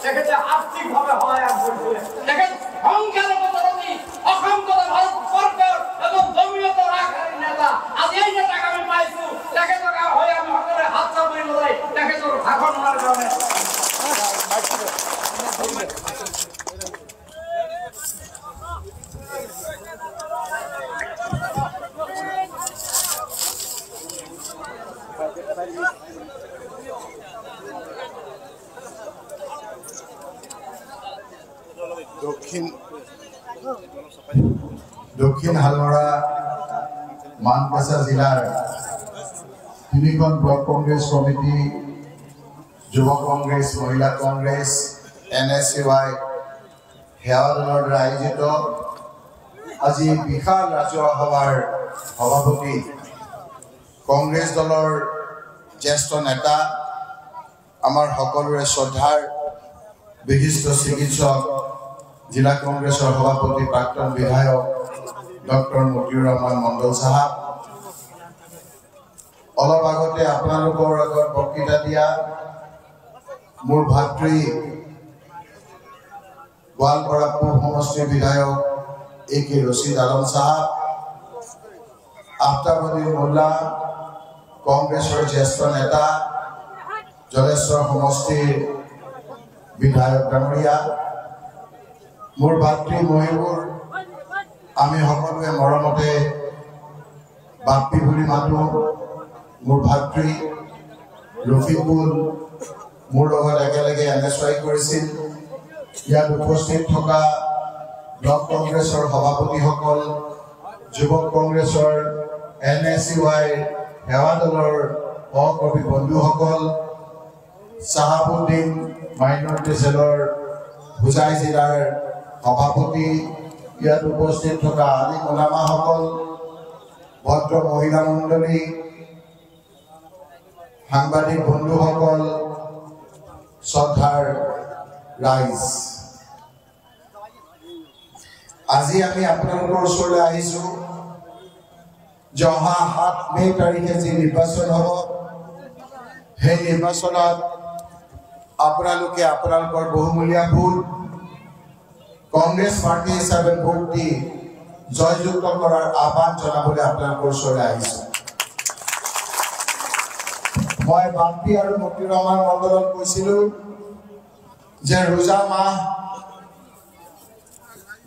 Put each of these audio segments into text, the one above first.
তেখেতে আৰ্থিকভাৱে সহায় কৰিছিলে তেখেত সংখ্যালঘু অসংখ্য ভাৰতবৰ্ষৰ এজন জমিয়তৰ আগশাৰীৰ নেতা আজি এই নেতাক আমি পাইছো তেখেতক হৈ আমি সকলোৱে হাত চাপৰি লৈ তেখেতৰ ভাষণ শুনাৰ কাৰণে দক্ষিণ হালমৰা মানকাছা জিলাৰ 3খন ব্লক কংগ্ৰেছ কমিটি যুৱ কংগ্ৰেছ মহিলা কংগ্ৰেছ NSCY সেৱা দলৰ দ্বাৰা আয়োজিত আজি বিশাল ৰাজহুৱা সভাৰ সভাপতি কংগ্ৰেছ দলৰ জ্যেষ্ঠ নেতা আমাৰ সকলোৰে শ্ৰদ্ধাৰ বিশিষ্ট চিকিৎসক জিলা কংগ্ৰেছৰ সভাপতি প্ৰাক্তন বিধায়ক ডক্টৰ মতিউৰ ৰহমান মণ্ডল সাহেব অলপ আগতে আপোনালোকৰ আগত বক্তৃতা দিয়া মোৰ ভাতৃ গোৱালপাৰা পূব সমষ্টিৰ বিধায়ক AK ৰছিদ আলম সাহেব আফতাবুদ্দিন মোল্লা কংগ্ৰেছৰ জ্যেষ্ঠ নেতা জলেশ্বৰ সমষ্টিৰ বিধায়ক ডাঙৰীয়া মোৰ ভাতৃ মহিবুৰ আমি সকলোৱে মৰমতে বাপ্পি বুলি মাতো মোৰ ভাতৃ ৰফিকুল মোৰ লগত একেলগে NSY কৰিছিল ইয়াত উপস্থিত থকা ব্লক কংগ্ৰেছৰ সভাপতিসকল যুৱক কংগ্ৰেছৰ NSCY সেৱা দলৰ সহকৰ্মী বন্ধুসকল চাহাবুদ্দিন মাইনৰিটি চেলৰ হোজাই জিলাৰ সভাপতি ইয়াত উপস্থিত থকা আলি মোলামাসকল ভদ্ৰ মহিলা মণ্ডলী সাংবাদিক বন্ধুসকল শ্ৰদ্ধাৰ ৰাইজ আজি আমি আপোনালোকৰ ওচৰলৈ আহিছো যে অহা 7 মে তাৰিখে যি নিৰ্বাচন হ'ব সেই নিৰ্বাচনত আপোনালোকে আপোনালোকৰ বহুমূলীয়া ভোট কংগ্ৰেছ পাৰ্টি হিচাপে ভোট দি জয়যুক্ত কৰাৰ আহ্বান জনাবলৈ আপোনালোকৰ ওচৰলৈ আহিছো মই বাপ্পি আৰু মতিউৰ ৰহমান মণ্ডলক কৈছিলো যে ৰোজা মাহ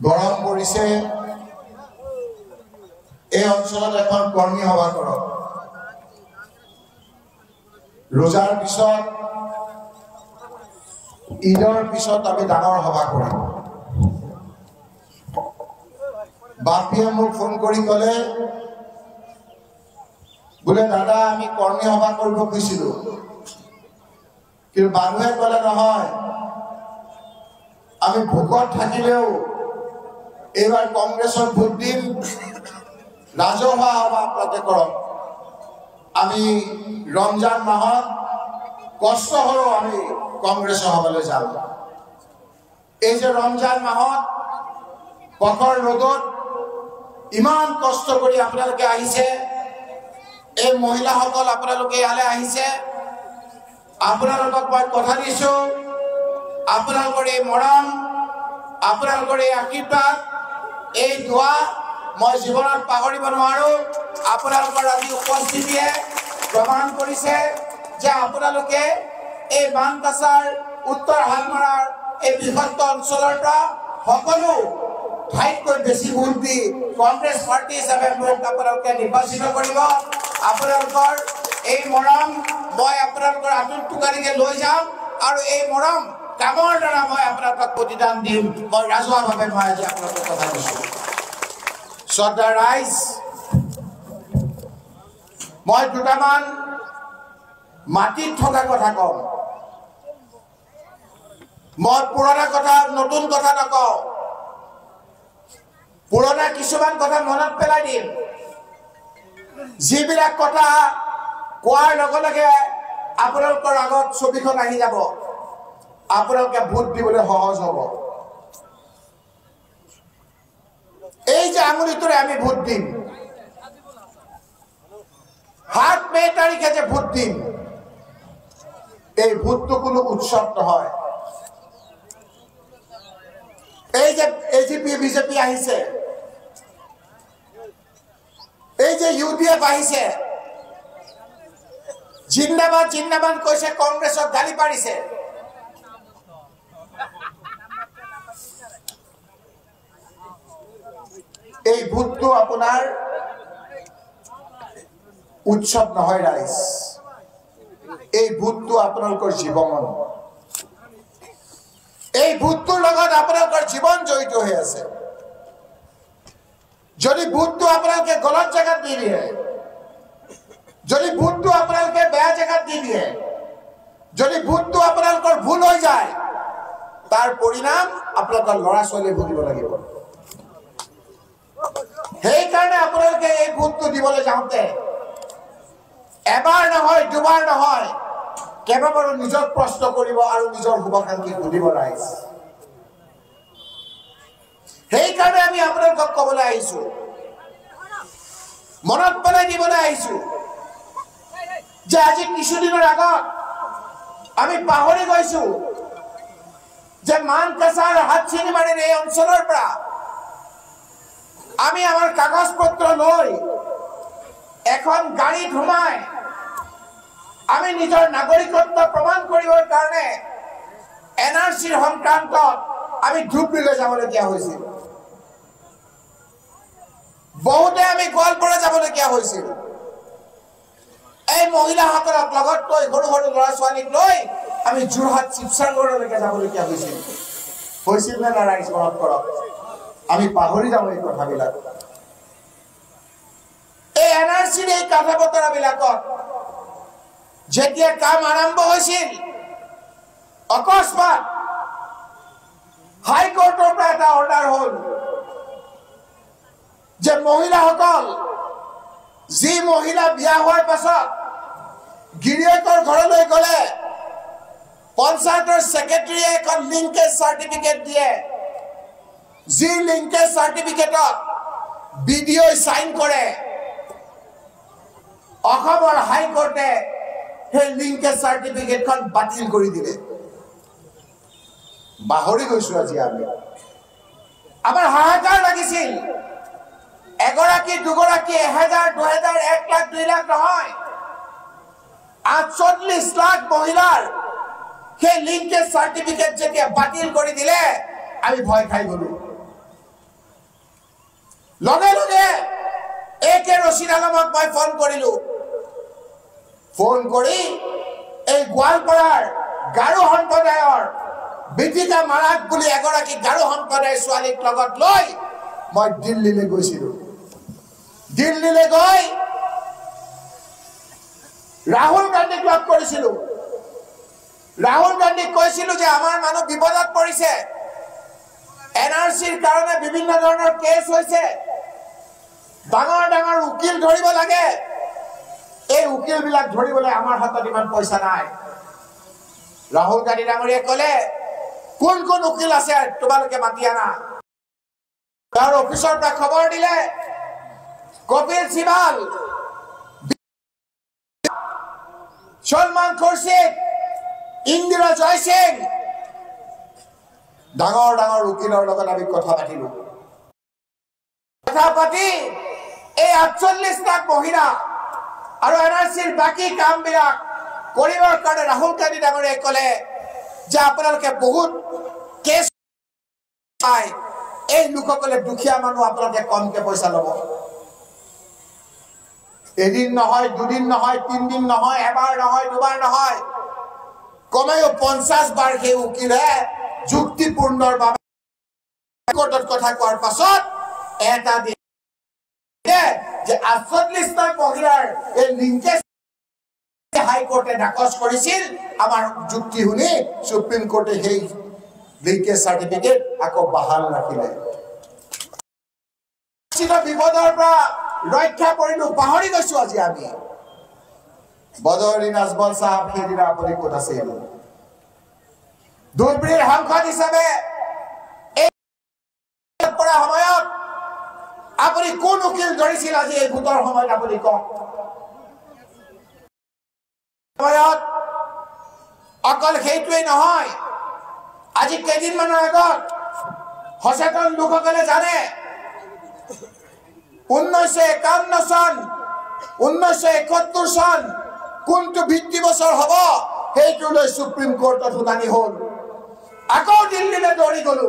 গৰম পৰিছে এই অঞ্চলত এখন কৰ্মী সভা কৰক ৰোজাৰ পিছত ঈদৰ পিছত আমি ডাঙৰ সভা কৰিম বাপ্পিয়ে মোক ফোন কৰি ক'লে বোলে দাদা আমি কৰ্মী সভা কৰিব খুজিছিলো কিন্তু মানুহে ক'লে নহয় আমি ভোকত থাকিলেও এইবাৰ কংগ্ৰেছৰ ভোট দিম ৰাজহুৱা সভা আপোনালোকে কৰক আমি ৰমজান মাহত কষ্ট হ'লেও আমি কংগ্ৰেছৰ সভালৈ যাম এই যে ৰমজান মাহত পথৰ ৰ'দত ইমান কষ্ট কৰি আপোনালোকে আহিছে এই মহিলাসকল আপোনালোকে ইয়ালৈ আহিছে আপোনালোকক মই কথা দিছো আপোনালোকৰ এই মৰম আপোনালোকৰ এই আশীৰ্বাদ এই দোৱা মই জীৱনত পাহৰিব নোৱাৰো আপোনালোকৰ আজি উপস্থিতিয়ে প্ৰমাণ কৰিছে যে আপোনালোকে এই মানকাছাৰ উত্তৰ হালমৰাৰ এই বৃহত্ত অঞ্চলৰ পৰা সকলো ঠাইতকৈ বেছি ভোট দি কংগ্ৰেছ পাৰ্টি হিচাপে মোক আপোনালোকে নিৰ্বাচিত কৰিব আপোনালোকৰ এই মৰম মই আপোনালোকৰ আঁতৰত টুকাৰিকে লৈ যাম আৰু এই মৰম কামৰ দ্বাৰা মই আপোনালোকক প্ৰতিদান দিম মই ৰাজহুৱাভাৱে মই আজি আপোনালোকক কথা কৈছো শ্ৰদ্ধাৰ ৰাইজ মই দুটামান মাটিত থকা কথা কম মই পুৰণা কথা নতুন কথা নকওঁ পুৰণা কিছুমান কথা মনত পেলাই দিম যিবিলাক কথা কোৱাৰ লগে লগে আপোনালোকৰ আগত ছবিখন আহি যাব আপোনালোকে ভোট দিবলৈ সহজ হ'ব এই যে আঙুলিটোৰে আমি ভোট দিম 7 মে তাৰিখে যে ভোট দিম এই ভোটটো কোনো উৎসৱ নহয় এই যে এজিপি বিজেপি আহিছে, এই যে ইউডিএফ আহিছে, জিন্দাবাদ জিন্দাবাদ কৈছে, কংগ্ৰেছক গালি পাৰিছে। এই ভোটটো আপোনাৰ উৎসৱ নহয় ৰাইজ, এই ভোটটো আপোনালোকৰ জীৱন। এই ভোটটোৰ লগত আপোনালোকৰ জীৱন জড়িত হৈ আছে। যদি ভোটটো আপোনালোকে গলত জেগাত দি দিয়ে, যদি ভোটটো আপোনালোকে বেয়া জেগাত দি দিয়ে, যদি ভোটটো আপোনালোকৰ ভুল হৈ যায়, তাৰ পৰিণাম আপোনালোকৰ ল'ৰা ছোৱালীয়ে ভুগিব লাগিব। সেইকাৰণে আপোনালোকে এই ভোটটো দিবলৈ যাওঁতে এবাৰ নহয়, দুবাৰ নহয়, কেইবাবাৰো নিজক প্ৰশ্ন কৰিব আৰু নিজৰ শুভাকাংক্ষী সুধিব ৰাইজ। সেইকাৰণে আমি আপোনালোকক ক'বলৈ আহিছো, মনত পেলাই দিবলৈ আহিছো যে আজি কিছুদিনৰ আগত আমি পাহৰি গৈছো যে মানকাছাৰ হাতচিনিমাৰীৰ এই অঞ্চলৰ পৰা আমি আমাৰ কাগজ পত্ৰ লৈ এখন গাড়ীত সোমাই আমি নিজৰ নাগৰিকত্ব প্ৰমাণ কৰিবৰ কাৰণে এনআৰচিৰ সংক্ৰান্তত আমি ধুবুৰীলৈ যাবলগীয়া হৈছিল। বহুতে আমি গোৱালপাৰা যাবলগীয়া হৈছিল। এই মহিলাসকলক লগত লৈ সৰু সৰু ল'ৰা ছোৱালীক লৈ আমি যোৰহাট শিৱসাগৰলৈকে যাবলগীয়া হৈছিল। হৈছিল নে না ৰাইজ মনত কৰক, আমি পাহৰি যাওঁ এই কথাবিলাক। এই এনআৰচিৰ এই কথা বতৰাবিলাকত যেতিয়া কাম আৰম্ভ হৈছিল, অকস্মাত হাইকোৰ্টৰ পৰা এটা অৰ্ডাৰ হ'ল যে মহিলাসকল, যি মহিলা বিয়া হোৱাৰ পাছত গিৰিয়েকৰ ঘৰলৈ গ'লে পঞ্চায়তৰ ছেক্ৰেটাৰীয়ে এখন লিংকেজ চাৰ্টিফিকেট দিয়ে, যি লিংকেজ চাৰ্টিফিকেটত বিডিঅ'ই চাইন কৰে, অসমৰ হাইকোৰ্টে সেই লিংকেজ চাৰ্টিফিকেটখন বাতিল কৰি দিলে। পাহৰি গৈছো আজি আমি। আমাৰ হাহাকাৰ লাগিছিল। এগৰাকী দুগৰাকী, 1000, 2000, 1 লাখ, 2 লাখ নহয়, 48 লাখ মহিলাৰ সেই লিংকেজ চাৰ্টিফিকেট যেতিয়া বাতিল কৰি দিলে, আমি ভয় খাই গলো। লগে লগে একে ৰচিদ আলমক মই ফোন কৰিলো। ফোন কৰি এই গোৱালপাৰাৰ গাৰো সম্প্ৰদায়ৰ বিদিতা মাৰাক বুলি এগৰাকী গাৰো সম্প্ৰদায়ৰ ছোৱালীক লগত লৈ মই দিল্লীলৈ গৈছিলো। দিল্লীলৈ গৈ ৰাহুল গান্ধীক লগ কৰিছিলো। ৰাহুল গান্ধীক কৈছিলো যে আমাৰ মানুহ বিপদত পৰিছে, এনআৰচিৰ কাৰণে বিভিন্ন ধৰণৰ কেছ হৈছে, ডাঙৰ ডাঙৰ উকিল ধৰিব লাগে, এই উকিল বিলাক ধৰিবলৈ আমাৰ হাতত ইমান পইচা নাই। ৰাহুল গান্ধী ডাঙৰীয়ে ক'লে, কোন কোন উকিল আছে তোমালোকে মাতি আনা। তাৰ অফিচৰ পৰা খবৰ দিলে, কপিল সিবাল, সলমান খুৰছিদ, ইন্দিৰা জয়সিং, ডাঙৰ ডাঙৰ উকিলৰ লগত আমি কথা পাতিলো। কথা পাতি এই 48 লাখ মহিলা আৰু এনআৰচিৰ বাকী কামবিলাক কৰিবৰ কাৰণে ৰাহুল গান্ধী ডাঙৰীয়াই ক'লে যে আপোনালোকে বহুত কেছ পায়, এই লোকসকলে দুখীয়া মানুহ, আপোনালোকে কমকে পইচা ল'ব। এদিন নহয়, দুদিন নহয়, 3 দিন নহয়, এবাৰ নহয়, দুবাৰ নহয়, কমেও 50 বাৰ সেই উকিলে যুক্তিপূৰ্ণৰ বাবে কোৰ্টত কথা কোৱাৰ পাছত এটা দিয়ে যে 48 লাখ মহিলাৰ এই লিংকেজ হাইকোৰ্টে নাকচ কৰিছিল। আমাৰ যুক্তি শুনি সুপ্ৰিম কোৰ্টে সেই লিংকেজ চাৰ্টিফিকেট আকৌ বাহাল ৰাখিলে। বিপদৰ পৰা ৰক্ষা পৰিলো, পাহৰি গৈছো আজি আমি। বদৰুদ্দিন আজমল সাহেব সেইদিনা আপুনি ক'ত আছিল? ধুবুৰীৰ সাংসদ হিচাপে এই সময়ত আপুনি কোন উকিল ধৰিছিল? আজি এই ভোটৰ সময়ত আপুনি কওক। অকল সেইটোৱেই নহয়, আজি কেইদিনমানৰ আগত সচেতন লোকসকলে জানে 1951 চন 1971 চন কোনটো ভিত্তি বছৰ হ'ব সেইটো লৈ সুপ্ৰিম কোৰ্টত শুনানি হ'ল আকৌ দিল্লীলৈ দৌৰি গলো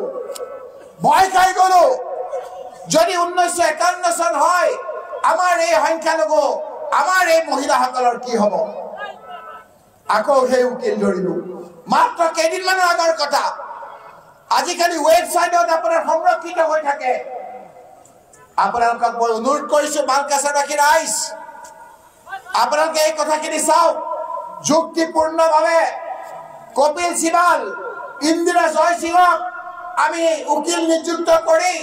ভয় খাই গলো যদি 1951 চন হয় আমাৰ এই সংখ্যালঘু আমাৰ এই মহিলাসকলৰ কি হ'ব আকৌ সেই উকিল ধৰিলো মাত্ৰ কেইদিনমানৰ আগৰ কথা আজিকালি ৱেবছাইটত আপোনাৰ সংৰক্ষিত হৈ থাকে আপোনালোকক মই অনুৰোধ কৰিছো মানকাছাৰবাসী ৰাইজ আপোনালোকে এই কথাখিনি চাওক যুক্তিপূৰ্ণভাৱে কপিল সিবাল ইন্দিৰা জয়সিংক আমি উকিল নিযুক্ত কৰি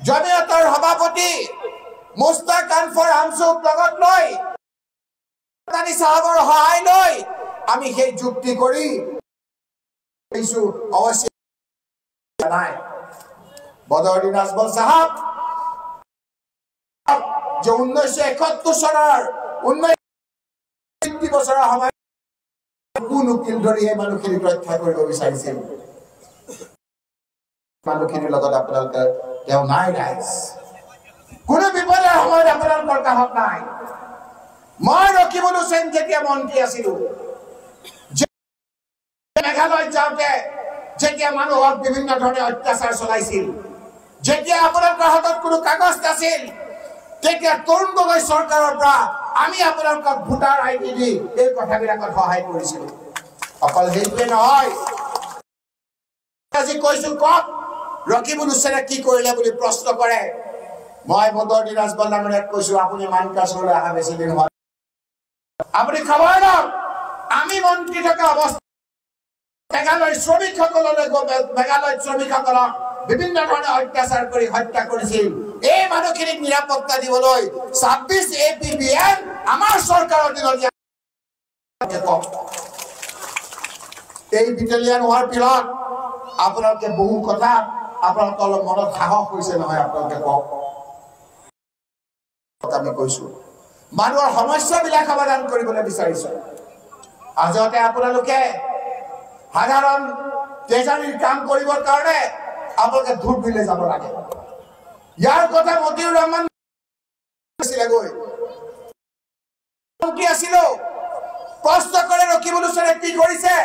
জমিয়তৰ সভাপতি মুস্তাক আনফৰ হামছুক লগত লৈ তানি সাহাবৰ সহায় লৈ আমি সেই যুক্তি কৰি কিছু অৱশ্য নাই বদৰুদ্দিন আজমল সাহেব যে 1971 চনৰ 19 বছৰৰ সময় কোন উকিল ধৰি এই মানুহখিনিক ৰক্ষা কৰিব বিচাৰিছিল মানুহখিনিৰ লগত আপোনালোকে তেওঁ নাই ৰাইজ কোনো বিপদৰ সময়ত আপোনালোকৰ কাষত নাই মই ৰকিবুল হুছেইন যেতিয়া মন্ত্ৰী আছিলো মেঘালয় যাওঁতে যেতিয়া মানুহক বিভিন্ন ধৰণে অত্যাচাৰ চলাইছিল যেতিয়া আপোনালোকৰ হাতত কোনো কাগজ নাছিল তেতিয়া তৰুণ গগৈ চৰকাৰৰ পৰা আমি আপোনালোকক ভোটাৰ আইডি দি এই কথাবিলাকত সহায় কৰিছিলো অকল সেইটোৱে নহয় আজি কৈছো কওক ৰকিবুল হুছেইনে কি কৰিলে বুলি প্ৰশ্ন কৰে মই বদৰুদ্দিন আজমল ডাঙৰীয়াক কৈছো আপুনি মানকাছাৰলৈ অহা বেছি দিন হোৱা আপুনি খবৰ লওক আমি মন্ত্ৰী থকা অৱস্থা মেঘালয় শ্ৰমিকসকললৈ মেঘালয় শ্ৰমিকসকলক বিভিন্ন ধৰণে অত্যাচাৰ কৰি হত্যা কৰিছিল এই মানুহখিনিক নিৰাপত্তা দিবলৈ 26 APBN আমাৰ চৰকাৰৰ দিনত এই বিটেলিয়ান হোৱাৰ পিছত আপোনালোকে বহু কথা আপোনালোকৰ অলপ মনত সাহস হৈছে নহয় আপোনালোকে কওক আমি কৈছো মানুহৰ সমস্যাবিলাক সমাধান কৰিবলৈ বিচাৰিছো আজতে আপোনালোকে সাধাৰণ ট্ৰেজাৰীৰ কাম কৰিবৰ কাৰণে আপোনালোকে ধূপবিলে যাব লাগে ইয়াৰ কথা মতিউৰ ৰহমান আছিল প্ৰশ্ন কৰে ৰকিবুল হুছেইনে কি কৰিছে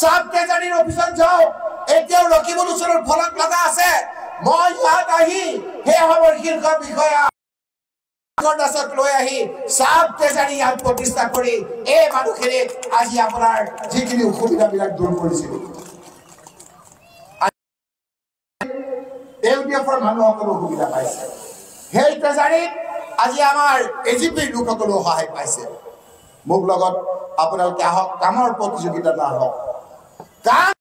সাব ট্ৰেজাৰীৰ অফিচত যাও এতিয়াও ৰকিবুল হুছেইনৰ ফলক লগা আছে মই ইয়াত আহি সেই আমাৰ শীৰ্ষ বিষয়া লৈ আহি সাব ট্ৰেজাৰী ইয়াত প্ৰতিষ্ঠা কৰি এই মানুহখিনিক আজি আপোনাৰ যিখিনি অসুবিধাবিলাক দূৰ কৰিছিল এউডিএফৰ মানুহসকলেও সুবিধা পাইছে সেই ট্ৰেজাৰীত আজি আমাৰ এজিপিৰ লোকসকলেও সহায় পাইছে মোক লগত আপোনালোকে আহক কামৰ প্ৰতিযোগিতা নাহক কাম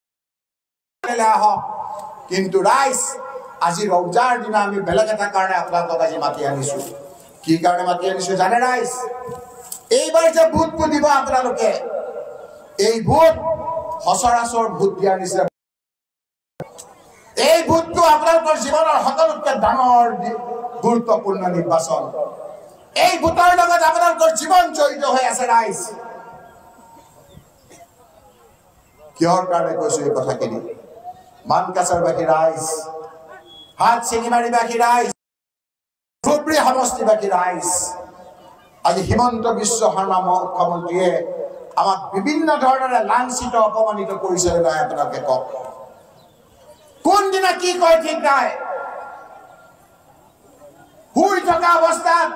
আহক কিন্তু ৰাইজ আজি ৰমজানৰ দিনা আমি বেলেগ এটা কাৰণে আপোনালোকক আজি মাতি আনিছো কি কাৰণে মাতি আনিছো জানে ৰাইজ এইবাৰ যে ভোট দিব আপোনালোকে এই ভোট সচৰাচৰ ভোট দিয়াৰ নিচিনা এই ভোটটো আপোনালোকৰ জীৱনৰ সকলোতকৈ ডাঙৰ গুৰুত্বপূৰ্ণ নিৰ্বাচন এই ভোটৰ লগত আপোনালোকৰ জীৱন জড়িত হৈ আছে ৰাইজ কিহৰ কাৰণে কৈছো এই কথাখিনি মানকাছাৰবাসী ৰাইজ হাটশিঙিমাৰীবাসী ৰাইজ ধুবুৰী সমষ্টিবাসী ৰাইজ আজি হিমন্ত বিশ্ব শৰ্মা মুখ্যমন্ত্ৰীয়ে আমাক বিভিন্ন ধৰণেৰে লাঞ্ছিত অপমানিত কৰিছে নাই আপোনালোকে কওক কোনদিনা কি কয় ঠিক নাই শুই থকা অৱস্থাত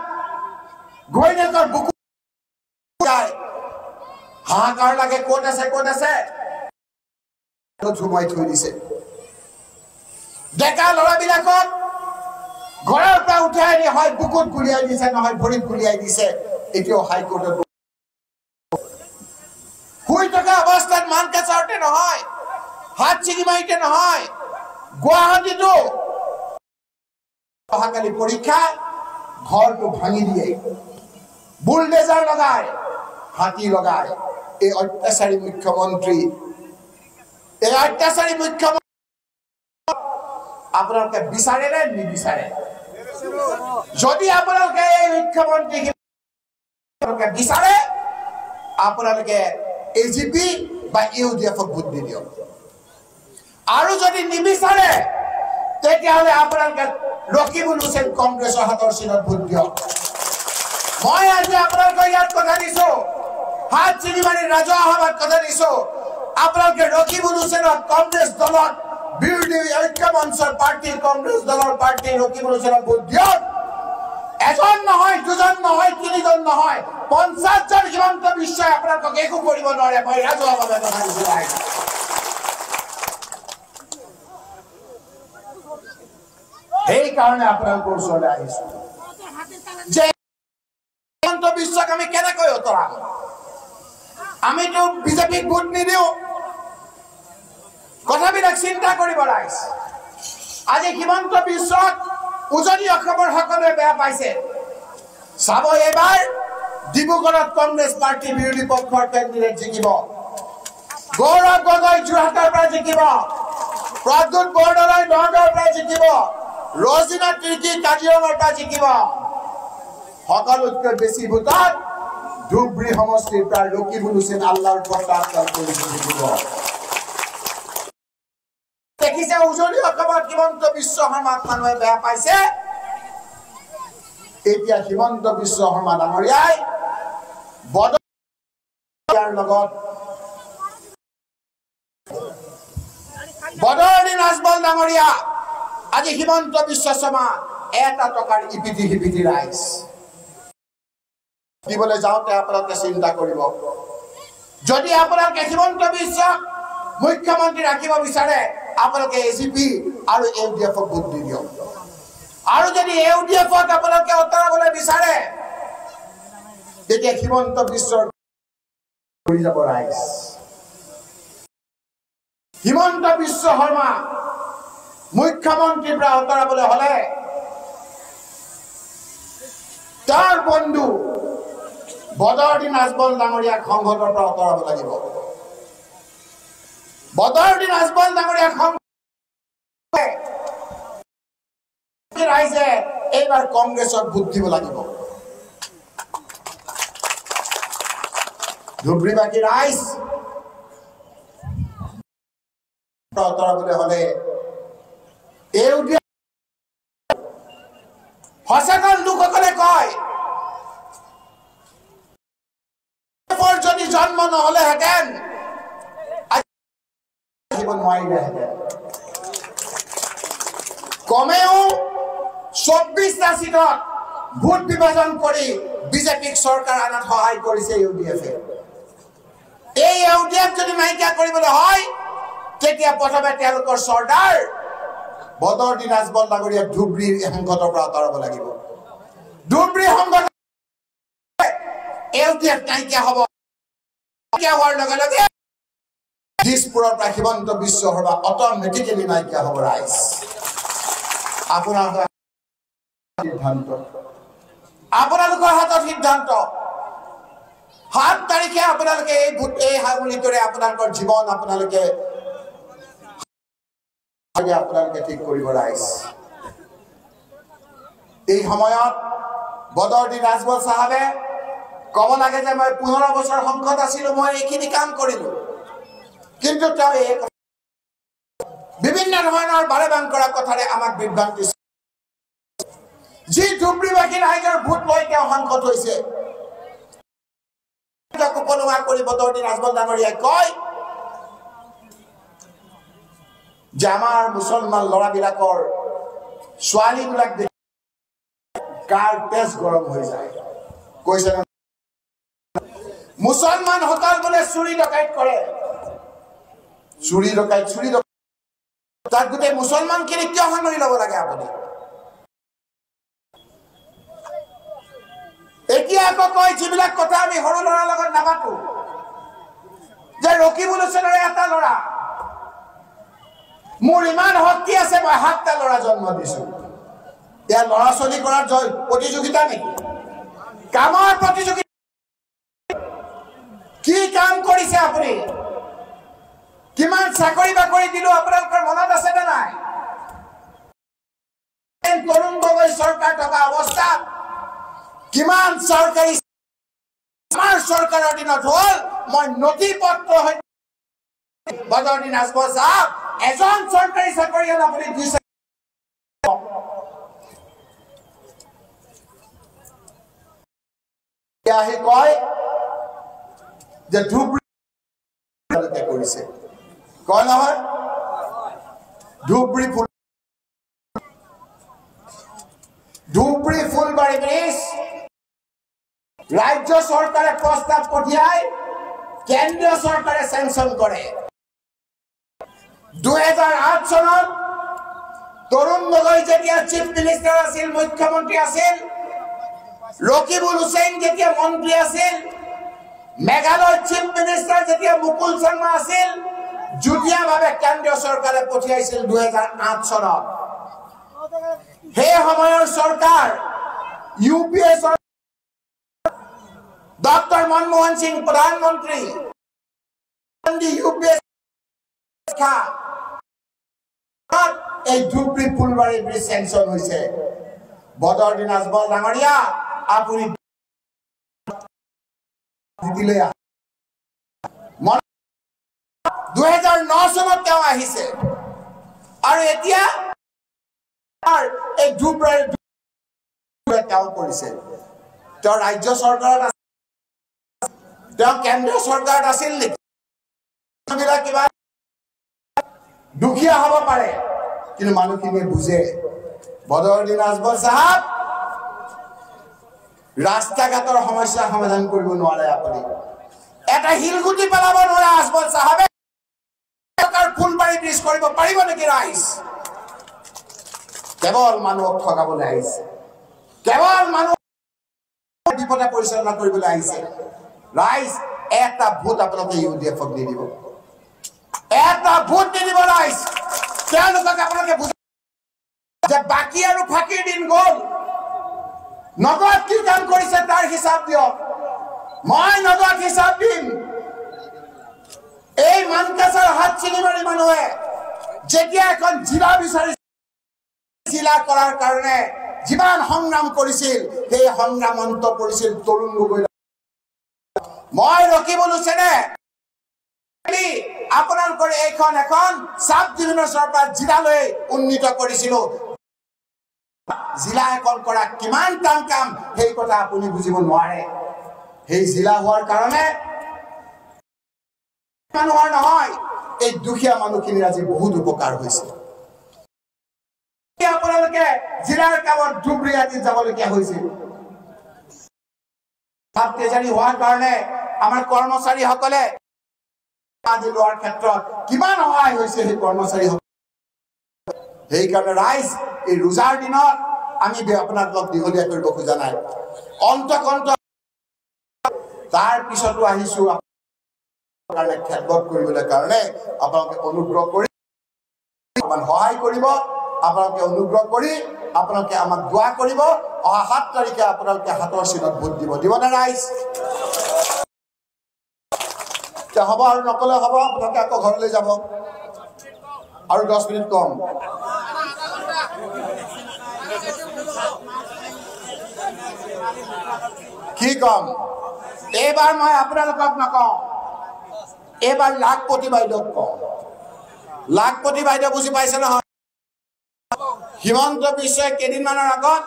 ঘৈণীয়েকৰ বুকু যায় হাহাকাৰ লাগে ক'ত আছে ঝুমাই থৈ দিছে ডেকা ল'ৰাবিলাকক ঘৰৰ পৰা উঠাই আনি হয় বুকুত গুলিয়াই দিছে নহয় ভৰিত গুলিয়াই দিছে এতিয়াও হাইকোৰ্টত শুই থকা অৱস্থাত মানকাছাৰতে নহয় হাটশিঙিমাৰীতে নহয় গুৱাহাটীতো অহাকালি পৰীক্ষা ঘৰটো ভাঙি দিয়ে বুলডেজাৰ লগায় হাতী লগায় এই অত্যাচাৰী মুখ্যমন্ত্ৰী আপোনালোকে বিচাৰে নে নিবিচাৰে যদি আপোনালোকে এই মুখ্যমন্ত্ৰী বিচাৰে আপোনালোকে এজিপি বা ইউডিএফক ভোট দি দিয়ক আৰু যদি নিবিচাৰে তেতিয়াহ'লে আপোনালোকে ৰকিবুল হুছেইন কংগ্ৰেছৰ হাতৰ চিনত ভোট দিয়ক। মই আজি আপোনালোকক ইয়াত কথা দিছো, হাত চিনি মাৰি ৰাজহুৱা সভাত কথা দিছো, আপোনালোকে ৰকিবুল হুছেইনক কংগ্ৰেছ দলত বিৰোধী ঐক্য মঞ্চৰ পাৰ্টি কংগ্ৰেছ দলৰ পাৰ্টি ৰকিবুল হুছেইনক ভোট দিয়ক। এজন নহয়, দুজন নহয়, তিনিজন নহয়, 50 জন হিমন্ত বিশ্বই আপোনালোকক একো কৰিব নোৱাৰে। মই ৰাজহুৱাভাৱে কথা দিছো। সেইকাৰণে আপোনালোকৰ ওচৰলৈ আহিছো যে হিমন্ত বিশ্বক আমি কেনেকৈ উতৰাম। আমিতো বিজেপিক ভোট নিদিওঁ। কথাবিলাক চিন্তা কৰিব ৰাইজ। আজি হিমন্ত বিশ্বক উজনি অসমৰ সকলোৱে বেয়া পাইছে। চাব এইবাৰ ডিব্ৰুগড়ত কংগ্ৰেছ পাৰ্টি বিৰোধী পক্ষৰ কেণ্ডিডেট জিকিব। গৌৰৱ গগৈ যোৰহাটৰ পৰা জিকিব, প্ৰদ্যুৎ বৰদলৈ নগাঁৱৰ পৰা জিকিব, ৰজিনা তিৰ্কী কাজিৰঙাৰ পৰা জিকিব। সকলোতকৈ বেছি ভোটত ধুবুৰী সমষ্টিৰ পৰা ৰকিবুল হুছেইন আল্লাহৰ প্ৰতাপ জিকিব। দেখিছে উজনি অসমত হিমন্ত বিশ্ব শৰ্মাক মানুহে বেয়া পাইছে। এতিয়া হিমন্ত বিশ্ব শৰ্মা ডাঙৰীয়াই বদৰুদ্দিন আজমল ডাঙৰীয়া আজি হিমন্ত বিশ্ব শৰ্মা এটা টকাৰ ইপিঠি সিপিঠি ৰাইজ দিবলৈ যাওঁতে আপোনালোকে চিন্তা কৰিব। যদি আপোনালোকে হিমন্ত বিশ্বক মুখ্যমন্ত্ৰী ৰাখিব বিচাৰে, আপোনালোকে এজিপি আৰু ইউডিএফক ভোট দি দিয়ক। আৰু যদি ইউডিএফক আপোনালোকে আঁতৰাবলৈ বিচাৰে, তেতিয়া হিমন্ত বিশ্বৰ কৰি যাব ৰাইজ। হিমন্ত বিশ্ব শৰ্মা মুখ্যমন্ত্ৰীৰ পৰা আঁতৰাবলৈ হলে তাৰ বন্ধু বদৰুদ্দিন আজমল ডাঙৰীয়াক সংসদৰ পৰা আঁতৰাব লাগিব। বদৰুদ্দিন আজমল ডাঙৰীয়াক ৰাইজে এইবাৰ কংগ্ৰেছক ভোট দিব লাগিব। ধুবুৰীবাসী ৰাইজ আঁতৰাবলৈ হলে সচেতন লোকসকলে কয় যদি জন্ম নহলেহেঁতেন আহিব নোৱাৰিলেহেঁতেন। কমেও 24টা সিটত ভোট বিভাজন কৰি বিজেপিক চৰকাৰ আনাত সহায় কৰিছে ইউডিএফে। এই ইউডিএফ যদি নাইকিয়া কৰিবলৈ হয়, তেতিয়া প্ৰথমে তেওঁলোকৰ চৰ্দাৰ বদৰুদ্দিন আজমল ডাঙৰীয়াক ধুবুৰীৰ সংসদৰ পৰা আঁতৰাব লাগিব। ধুবুৰী সংসদ ইউডিএফ নাইকিয়া হ'ব। হোৱাৰ লগে লগে দিছপুৰৰ পৰা হিমন্ত বিশ্ব শৰ্মা অট'মেটিকেলি নাইকিয়া হ'ব ৰাইজ। আপোনালোকৰ হাতত সিদ্ধান্ত। 7 তাৰিখে আপোনালোকে এই হামুলিটোৰে আপোনালোকৰ জীৱন আপোনালোকে ঠিক কৰিব ৰাইজ। এই সময়ত বদৰুদ্দিন আজমল চাহাবে কব লাগে যে মই 15 বছৰ সংসদ আছিলো, মই এইখিনি কাম কৰিলো। কিন্তু তেওঁ এই বিভিন্ন ধৰণৰ বাৰেবাং কৰা কথাৰে আমাক বিভ্ৰান্তি। যি ধুবুৰীবাসী ৰাইজৰ ভোট লৈ তেওঁ সংসদ হৈছে, উপলুঙা কৰি বদৰুদ্দিন আজমল ডাঙৰীয়াই কয় যে আমাৰ মুছলমান ল'ৰাবিলাকৰ ছোৱালীবিলাক দেখি গাৰ তেজ গৰম হৈ যায়। কৈছে মুছলমান সকল বোলে চুৰি ডকাইত কৰে, চুৰি ডকাইত তাত গোটেই মুছলমান খিনি কিয় সামৰি ল'ব লাগে আপুনি? এতিয়া আকৌ কয় যিবিলাক কথা আমি সৰু ল'ৰাৰ লগত নাপাতো, যে ৰকিবুল হুছেইনৰ এটা ল'ৰা, মোৰ ইমান শক্তি আছে, মই 7টা ল'ৰা জন্ম দিছো। ইয়াৰ ল'ৰা ছোৱালী কৰাৰ প্ৰতিযোগিতা নেকি? কামৰ প্ৰতিযোগিতা। কি কাম কৰিছে আপুনি? কিমান চাকৰি বাকৰি দিলো আপোনালোকৰ মনত আছে নে নাই? তৰুণ গগৈ চৰকাৰ থকা অৱস্থাত কিমান চৰকাৰী আমাৰ চৰকাৰৰ দিনত হ'ল, মই নথি পত্ৰ বদৰুদ্দিন আজমল সাহেব এজন চৰকাৰী চাকৰিয়াল আপুনি দিছে। আহি কয় যে ধুবুৰী কৰিছে কয় নহয় ধুবুৰী ফুলবাৰী ব্ৰিজ ৰাজ্য চৰকাৰে প্ৰস্তাৱ পঠিয়াই কেন্দ্ৰীয় চৰকাৰে চেংচন কৰে 2008 চনত তৰুণ গগৈ যেতিয়া চিফ মিনিষ্টাৰ আছিল মুখ্যমন্ত্ৰী আছিল ৰকিবুল হুছেইন যেতিয়া মন্ত্ৰী আছিল মেঘালয় চিফ মিনিষ্টাৰ যেতিয়া মুকুল শৰ্মা আছিল যুটীয়াভাৱে কেন্দ্ৰীয় চৰকাৰে পঠিয়াইছিল 2008 চনত সেই সময়ৰ চৰকাৰ ইউপিএ ডক্টৰ মনমোহন সিং প্ৰধানমন্ত্ৰী ইউপিএ এই ধুবুৰী ফুলবাৰী ব্ৰিজ চেংচন হৈছে বদৰুদ্দিন আজমল ডাঙৰীয়া আপুনি 2009 চনত তেওঁ আহিছে আৰু এতিয়া এই ধুবুৰী তেওঁ কৰিছে তেওঁ ৰাজ্য চৰকাৰত তেওঁ কেন্দ্ৰীয় চৰকাৰত আছিল নেকি কিবা দুখীয়া হ'ব পাৰে কিন্তু মানুহখিনিয়ে বুজে বদৰুদ্দিন আজমল সাহেব ৰাস্তা ঘাটৰ সমস্যা সমাধান কৰিব নোৱাৰে আপুনি এটা হিলগুটি পেলাব নোৱাৰে আজমল সাহেবে চৰকাৰ ফুলবাৰী ব্ৰিজ কৰিব পাৰিব নেকি ৰাইজ কেৱল মানুহক ঠগাবলৈ আহিছে কেৱল মানুহ বিপদে পৰিচালনা কৰিবলৈ আহিছে ৰাইজ এটা ভোট আপোনালোকে ইউডিএফক দি দিব এটা ভোট দি দিব ৰাইজ তেওঁলোকক আপোনালোকে বুজাই যে বাকী আৰু ফাঁকিৰ দিন গ'ল নগদ কি কাম কৰিছে তাৰ হিচাপ দিয়ক মই নগদ হিচাপ দিম এই মানকাছাৰ হাত চিনিমাৰি মানুহে যেতিয়া এখন জিলা বিচাৰিছিল জিলা কৰাৰ কাৰণে যিমান সংগ্ৰাম কৰিছিল সেই সংগ্ৰাম অন্ত পৰিছিল তৰুণ গগৈ মই ৰকিবুল হুছেইনে আপোনালোকৰ এইখন এখন সাব ডিভিজনৰ পৰা জিলালৈ উন্নীত কৰিছিল জিলা এখন কৰা কিমান টান কাম সেই কথা আপুনি বুজিব নোৱাৰে সেই জিলা হোৱাৰ কাৰণে মানুহৰ নহয় এই দুখীয়া মানুহখিনিৰ আজি বহুত উপকাৰ হৈছে আপোনালোকে জিলাৰ কামত ধুবুৰী আজি যাবলগীয়া হৈছিল তেজাৰী হোৱাৰ কাৰণে আমাৰ কৰ্মচাৰীসকলে আজি লোৱাৰ ক্ষেত্ৰত কিমান সহায় হৈছে সেই কৰ্মচাৰী সেইকাৰণে ৰাইজ এই ৰোজাৰ দিনত আমি আপোনালোকক দীঘলীয়া কৰিব খোজা নাই অন্তকন্ত তাৰ পিছতো আহিছো কাৰণে খেদমত কৰিবলৈ কাৰণে আপোনালোকে অনুগ্ৰহ কৰি সহায় কৰিব আপোনালোকে অনুগ্ৰহ কৰি আপোনালোকে আমাক দোৱা কৰিব অহা 7 তাৰিখে আপোনালোকে হাতৰ চিনত ভোট দিবনে ৰাইজ হ'ব আৰু নকলে হ'ব আপোনালোকে আকৌ ঘৰলৈ যাব আৰু 10 মিনিট কম কি কম এইবাৰ মই আপোনালোকক নকওঁ এইবাৰ লাখপতি বাইদেউক কওঁ লাখপতি বাইদেউ বুজি পাইছে নহয় হিমন্ত বিশ্বই কেইদিনমানৰ আগত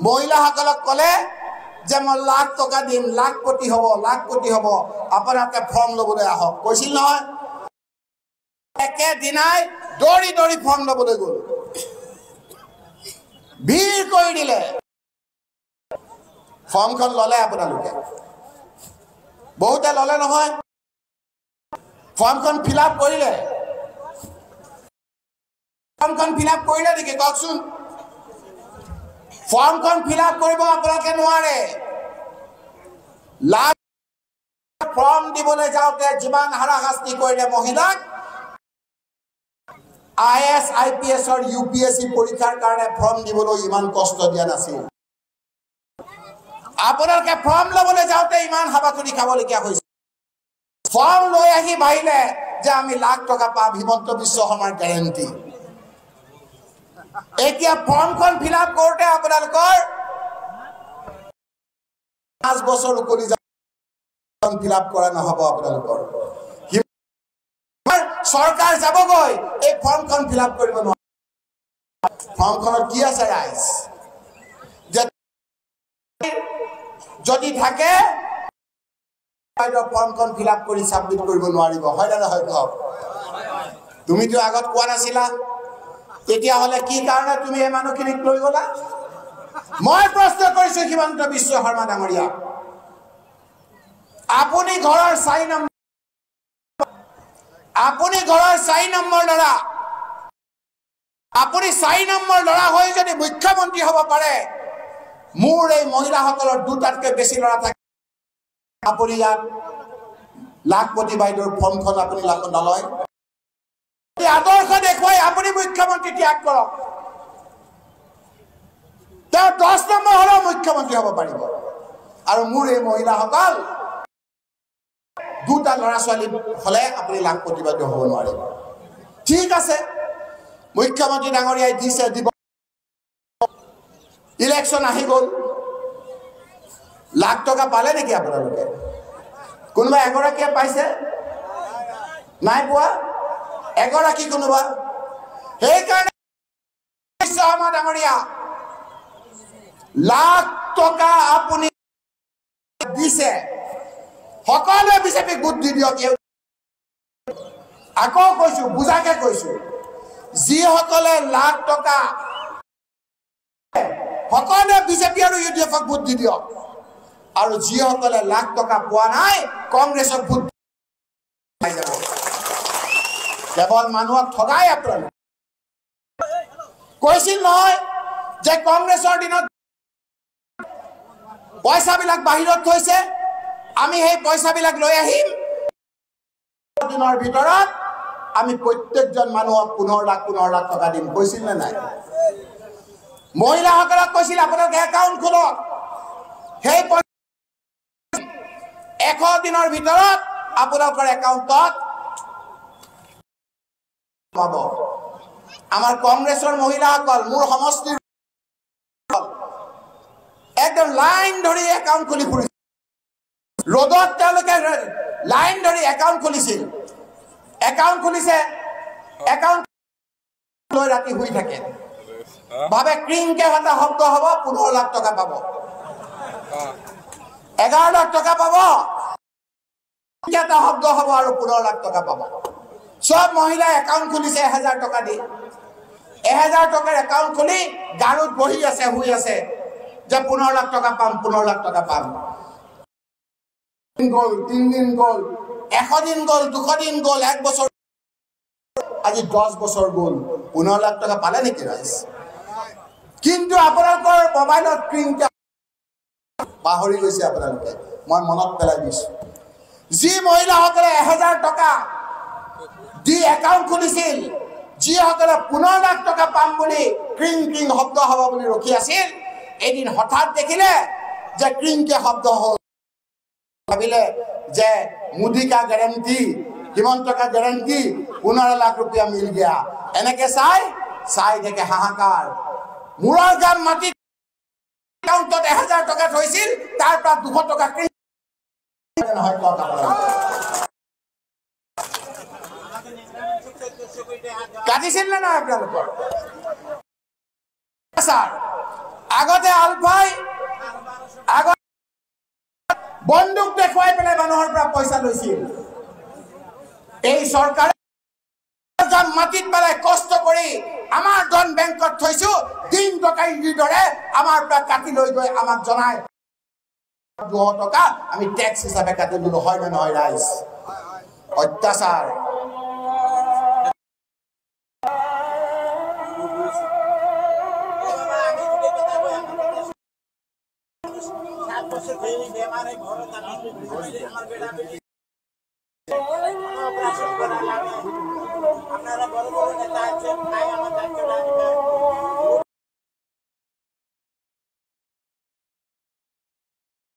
মহিলাসকলক ক'লে যে মই লাখ টকা দিম লাখপতি হ'ব আপোনালোকে ফৰ্ম ল'বলৈ আহক কৈছিল নহয় একেদিনাই দৌৰি দৌৰি ফৰ্ম ল'বলৈ গ'ল ভিৰ কৰি দিলে ফৰ্মখন ল'লে আপোনালোকে বহুতে ল'লে নহয় ফৰ্মখন ফিল আপ কৰিলে নেকি কওকচোন ফৰ্মখন ফিল আপ কৰিব আপোনালোকে নোৱাৰে লাখ ফৰ্ম দিবলৈ যাওঁতে যিমান হাৰাশাস্তি কৰিলে মহিলাক IAS IPS और UPSC পৰীক্ষাৰ কাৰণে ফৰ্ম দিবলৈ ইমান কষ্ট দিয়া নাছিল আপোনালোকে ফৰ্ম ল'বলৈ যাওঁতে ইমান হাবাথুৰি খাবলগীয়া হৈছে ফৰ্ম লৈ আহি ভাবিলে যে আমি লাখ টকা পাম হিমন্ত বিশ্ব শৰ্মাৰ গ্যাৰেণ্টি এতিয়া ফৰ্মখন ফিল আপ কৰোঁতে আপোনালোকৰ 5 বছৰ উকলি ফিল আপ কৰা নহ'ব আপোনালোকৰ চৰকাৰ যাবগৈ এই ফৰ্মখন ফিল আপ কৰিব নোৱাৰে ফৰ্মখনত কি আছে ৰাইজ যদি থাকে ফৰ্মখন ফিল আপ কৰি সাবমিট কৰিব নোৱাৰিব হয় না হয় কওক তুমিতো আগত কোৱা নাছিলা তেতিয়া হলে কি কাৰণে তুমি এই মানুহখিনিক লৈ গলা মই প্ৰশ্ন কৰিছো হিমন্ত বিশ্ব শৰ্মা ডাঙৰীয়া আপুনি ঘৰৰ 4 নম্বৰ লৰা আপুনি 4 নম্বৰ লৰা হৈ যদি মুখ্যমন্ত্ৰী হ'ব পাৰে মোৰ এই মহিলাসকলৰ দুটাতকৈ বেছি লৰা থাকে আপুনি ইয়াত লাখপতি বাইদেউৰ ফৰ্মখন আপুনি নলয় আদৰ্শ দেখুৱাই আপুনি মুখ্যমন্ত্ৰী ত্যাগ কৰক তেওঁ 10 নম্বৰ হলেও মুখ্যমন্ত্ৰী হ'ব পাৰিব আৰু মোৰ এই মহিলাসকল দুটা লৰা ছোৱালী হলে আপুনি লাখপতি বাইদেউ হ'ব নোৱাৰিব ঠিক আছে মুখ্যমন্ত্ৰী ডাঙৰীয়াই দিছে দিব ইলেকশন আহি গ'ল লাখ টকা পালে নেকি আপোনালোকে কোনোবা এগৰাকীয়ে পাইছে নাই পোৱা এগৰাকী কোনোবা সেইকাৰণে শৰ্মা ডাঙৰীয়া লাখ টকা আপুনি দিছে সকলোৱে বিজেপিক বুদ্ধি দিয়ক আকৌ কৈছো বুজাকে কৈছো যিসকলে লাখ টকা সকলোৱে বিজেপি আৰু ইউডিএফক বুদ্ধি দিয়ক আৰু যিসকলে লাখ টকা পোৱা নাই কংগ্ৰেছক ভোট পাই যাব কেৱল মানুহক ঠগাই আপোনালোকে কৈছিল নহয় যে কংগ্ৰেছৰ দিনত পইচাবিলাক বাহিৰত থৈছে আমি সেই পইচাবিলাক লৈ আহিম দিনৰ ভিতৰত আমি প্ৰত্যেকজন মানুহক 15 লাখ টকা দিম কৈছিল নে নাই মহিলাসকলক কৈছিল আপোনালোকে একাউণ্ট খোলক সেই 100 দিনৰ ভিতৰত আপোনালোকৰ একাউণ্টত পাব আমাৰ কংগ্ৰেছৰ মহিলাসকল মোৰ সমষ্টিৰ একদম লাইন ধৰি একাউণ্ট খুলি ফুৰিছিল ৰ'দত তেওঁলোকে লাইন ধৰি একাউণ্ট খুলিছিল একাউণ্ট খুলিছে একাউণ্ট লৈ ৰাতি শুই থাকে ভাবে ক্ৰিংকে এটা শব্দ হ'ব 15 লাখ টকা পাব 11 লাখ টকা পাব এটা শব্দ হ'ব আৰু 15 লাখ টকা পাব সব মহিলাই একাউণ্ট খুলিছে 1000 টকা দি 1000 টকাৰ একাউণ্ট খুলি গাৰুত বহি আছে শুই আছে যে 15 লাখ টকা পাম 15 লাখ টকা পাম গ'ল 3 দিন গ'ল 100 দিন গ'ল 200 দিন গ'ল 1 বছৰ আজি 10 বছৰ গ'ল 15 লাখ টকা পালে নেকি ৰাইজ কিন্তু আপোনালোকৰ মোবাইলত ক্ৰিংকে পাহৰি গৈছে আপোনালোকে মই মনত পেলাই দিছো যি মহিলাসকলে 1000 টকা দি একাউণ্ট খুলিছিল যিসকলে 15 লাখ টকা পাম বুলি ক্ৰিং ক্ৰিং শব্দ হ'ব বুলি ৰখি আছিল এদিন হঠাৎ দেখিলে যে ক্ৰিংকে শব্দ হ'ল ভাবিলে যে মোদী কা গ্যাৰান্টি হিমন্ত কা গ্যাৰান্টি 15 লাখ रुपया मिल गया এনেকে চাই দেখে হাহাকাৰ মুৰৰ গান মাটি একাউণ্টত 1000 টকা থৈছিল তাৰ পৰা 200 টকা ক্ৰিং নহয় টকা কাটিছিল না না আপোনালোকৰ স্যাৰ আগতে আলফাই আগত বন্দুক দেখুৱাই পেলাই মানুহৰ পৰা পইচা লৈছিল এই চৰকাৰে মাটিত পেলাই কষ্ট কৰি আমাৰ ধন বেংকত থৈছো দিন টকাই দৰে আমাৰ পৰা কাটি লৈ গৈ আমাক জনাই 200 টকা আমি ট্যাক্স হিচাপে কাটি দিলো হয় না নহয় ৰাইজ অত্যাচাৰ আপনাৰা বড় বড় নেতা আছেন তাই আমাৰ দায়িত্ব